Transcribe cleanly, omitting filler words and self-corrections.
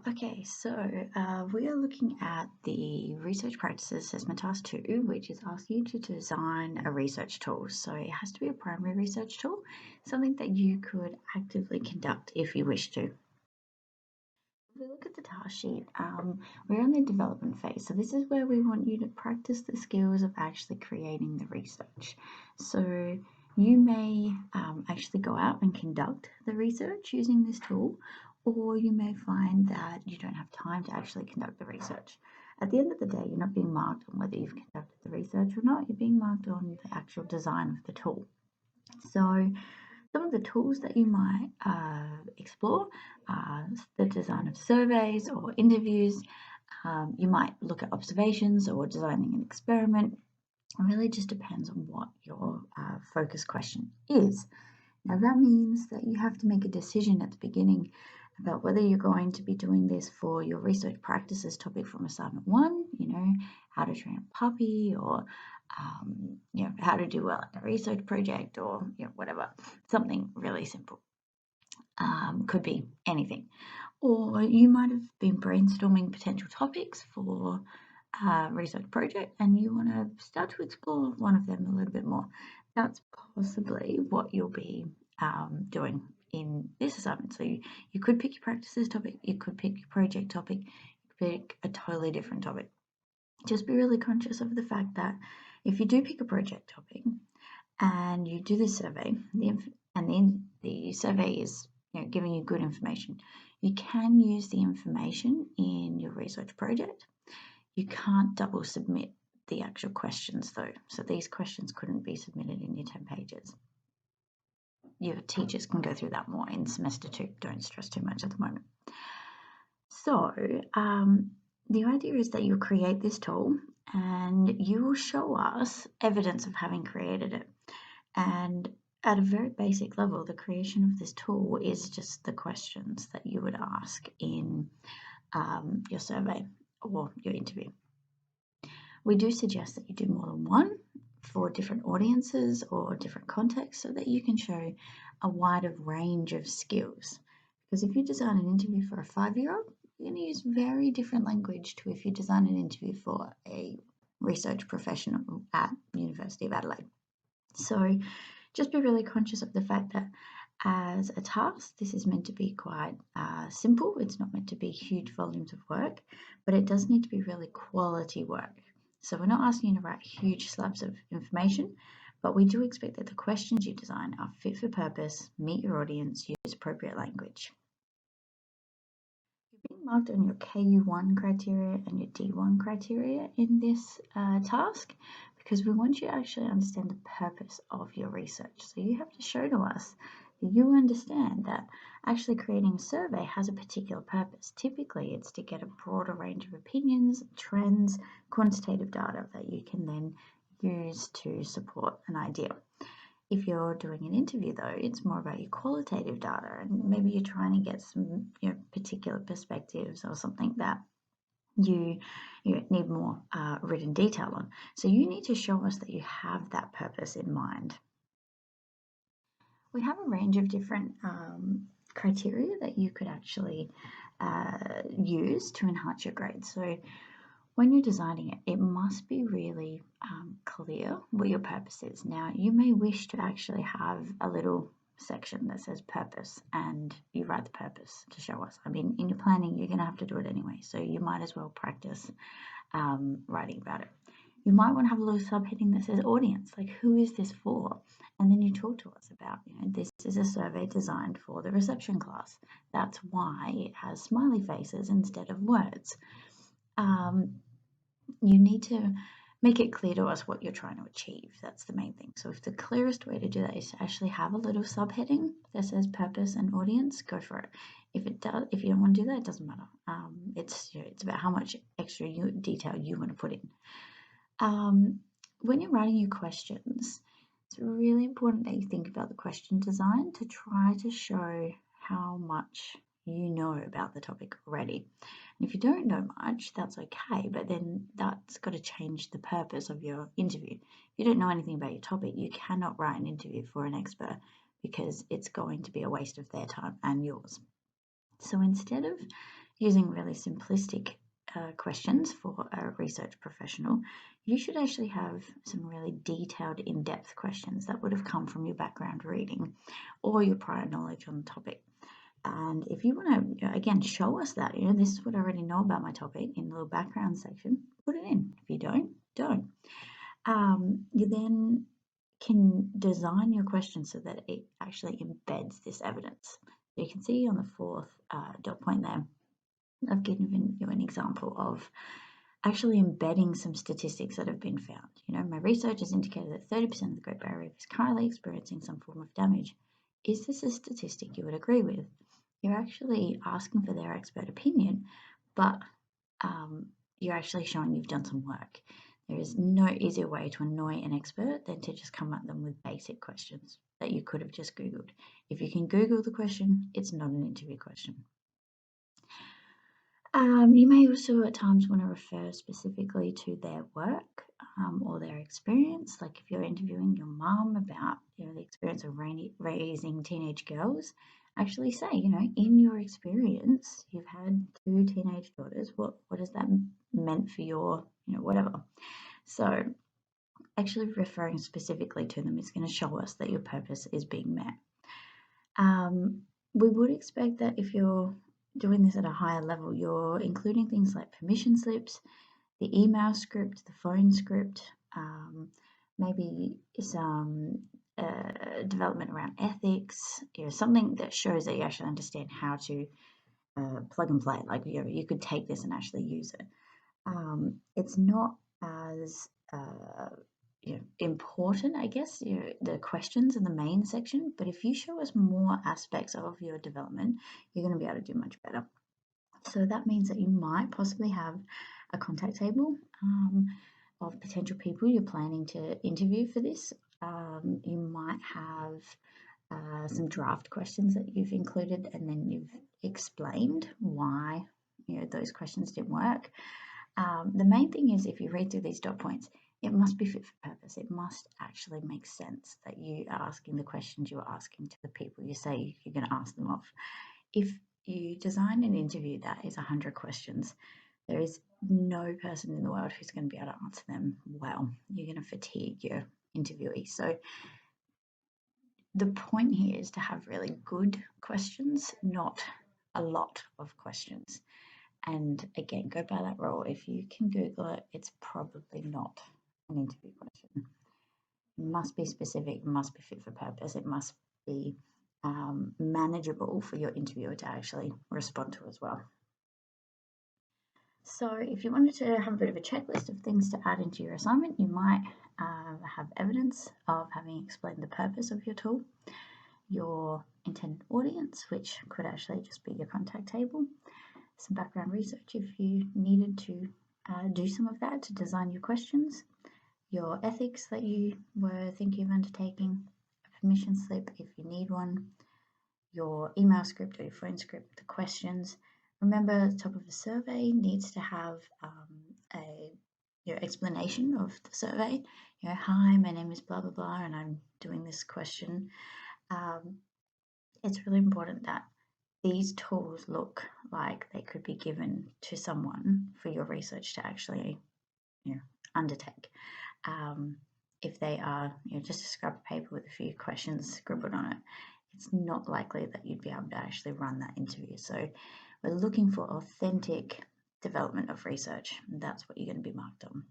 Okay, so we are looking at the Research Practices Assessment Task 2, which is asking you to design a research tool. So it has to be a primary research tool, something that you could actively conduct if you wish to. If we look at the task sheet, we're in the development phase. So this is where we want you to practice the skills of actually creating the research. So you may actually go out and conduct the research using this tool, or you may find that you don't have time to actually conduct the research. At the end of the day, you're not being marked on whether you've conducted the research or not, you're being marked on the actual design of the tool. So some of the tools that you might explore are the design of surveys or interviews. You might look at observations or designing an experiment. It really just depends on what your focus question is. Now, that means that you have to make a decision at the beginning about whether you're going to be doing this for your research practices topic from assignment 1, how to train a puppy, or how to do well in a research project, or whatever, something really simple. Could be anything. Or you might have been brainstorming potential topics for a research project and you want to start to explore one of them a little bit more. That's possibly what you'll be doing in this assignment. So you could pick your practices topic, you could pick your project topic, you could pick a totally different topic. Just be really conscious of the fact that if you do pick a project topic and you do the survey, the survey is giving you good information, you can use the information in your research project. You can't double submit the actual questions though. So these questions couldn't be submitted in your 10 pages. Your teachers can go through that more in semester 2. Don't stress too much at the moment. So the idea is that you'll create this tool and you will show us evidence of having created it. And at a very basic level, the creation of this tool is just the questions that you would ask in your survey or your interview. We do suggest that you do more than one for different audiences or different contexts so that you can show a wider range of skills. Because if you design an interview for a 5-year-old, you're going to use very different language to if you design an interview for a research professional at University of Adelaide. So just be really conscious of the fact that as a task, this is meant to be quite simple. It's not meant to be huge volumes of work, but it does need to be really quality work. So we're not asking you to write huge slabs of information, but we do expect that the questions you design are fit for purpose, meet your audience, use appropriate language. You're being marked on your KU1 criteria and your D1 criteria in this task because we want you to actually understand the purpose of your research. So you have to show to us that you understand that actually creating a survey has a particular purpose. Typically, it's to get a broader range of opinions, trends, quantitative data that you can then use to support an idea. If you're doing an interview though, it's more about your qualitative data and maybe you're trying to get some particular perspectives or something that you need more written detail on. So you need to show us that you have that purpose in mind. We have a range of different criteria that you could actually use to enhance your grades. So when you're designing it, it must be really clear what your purpose is. Now, you may wish to actually have a little section that says purpose and you write the purpose to show us. I mean, in your planning, you're going to have to do it anyway, so you might as well practice writing about it. You might want to have a little subheading that says audience, like who is this for? And then you talk to us about, this is a survey designed for the reception class. That's why it has smiley faces instead of words. You need to make it clear to us what you're trying to achieve. That's the main thing. So if the clearest way to do that is to actually have a little subheading that says purpose and audience, go for it. If you don't want to do that, it doesn't matter. It's about how much extra detail you want to put in. When you're writing your questions, it's really important that you think about the question design to try to show how much you know about the topic already. And if you don't know much, that's okay, but then that's got to change the purpose of your interview. If you don't know anything about your topic, you cannot write an interview for an expert because it's going to be a waste of their time and yours. So instead of using really simplistic questions for a research professional, you should actually have some really detailed, in-depth questions that would have come from your background reading or your prior knowledge on the topic. And if you want to, again, show us that, this is what I already know about my topic in the little background section, put it in. If you don't, don't. You then can design your question so that it actually embeds this evidence. So you can see on the fourth dot point there, I've given you an example of actually embedding some statistics that have been found. My research has indicated that 30% of the Great Barrier Reef is currently experiencing some form of damage. Is this a statistic you would agree with? You're actually asking for their expert opinion, but you're actually showing you've done some work. There is no easier way to annoy an expert than to just come at them with basic questions that you could have just Googled. If you can Google the question, it's not an interview question. You may also at times want to refer specifically to their work or their experience. Like if you're interviewing your mum about the experience of raising teenage girls, actually say, in your experience, you've had 2 teenage daughters. What has that meant for your, whatever. So actually referring specifically to them is going to show us that your purpose is being met. We would expect that if you're doing this at a higher level, you're including things like permission slips, the email script, the phone script, maybe some development around ethics, something that shows that you actually understand how to plug and play. Like you could take this and actually use it. It's not as important, I guess, the questions in the main section, but if you show us more aspects of your development, you're going to be able to do much better. So that means that you might possibly have a contact table of potential people you're planning to interview for this. You might have some draft questions that you've included and then you've explained why those questions didn't work. The main thing is if you read through these dot points, it must be fit for purpose. It must actually make sense that you are asking the questions you're asking to the people you say you're going to ask them of. If you design an interview that is 100 questions, there is no person in the world who's going to be able to answer them well. You're going to fatigue your interviewee. So the point here is to have really good questions, not a lot of questions. And again, go by that rule. If you can Google it, it's probably not an interview question. It must be specific, it must be fit for purpose, it must be manageable for your interviewer to actually respond to as well. So if you wanted to have a bit of a checklist of things to add into your assignment, you might have evidence of having explained the purpose of your tool, your intended audience, which could actually just be your contact table, some background research if you needed to do some of that to design your questions, your ethics that you were thinking of undertaking, a permission slip if you need one, your email script or your phone script, the questions. Remember, the top of the survey needs to have your explanation of the survey. Hi, my name is blah, blah, blah, and I'm doing this question. It's really important that these tools look like they could be given to someone for your research to actually undertake. If they are just a scrap of paper with a few questions scribbled on it, it's not likely that you'd be able to actually run that interview. So we're looking for authentic development of research. That's what you're going to be marked on.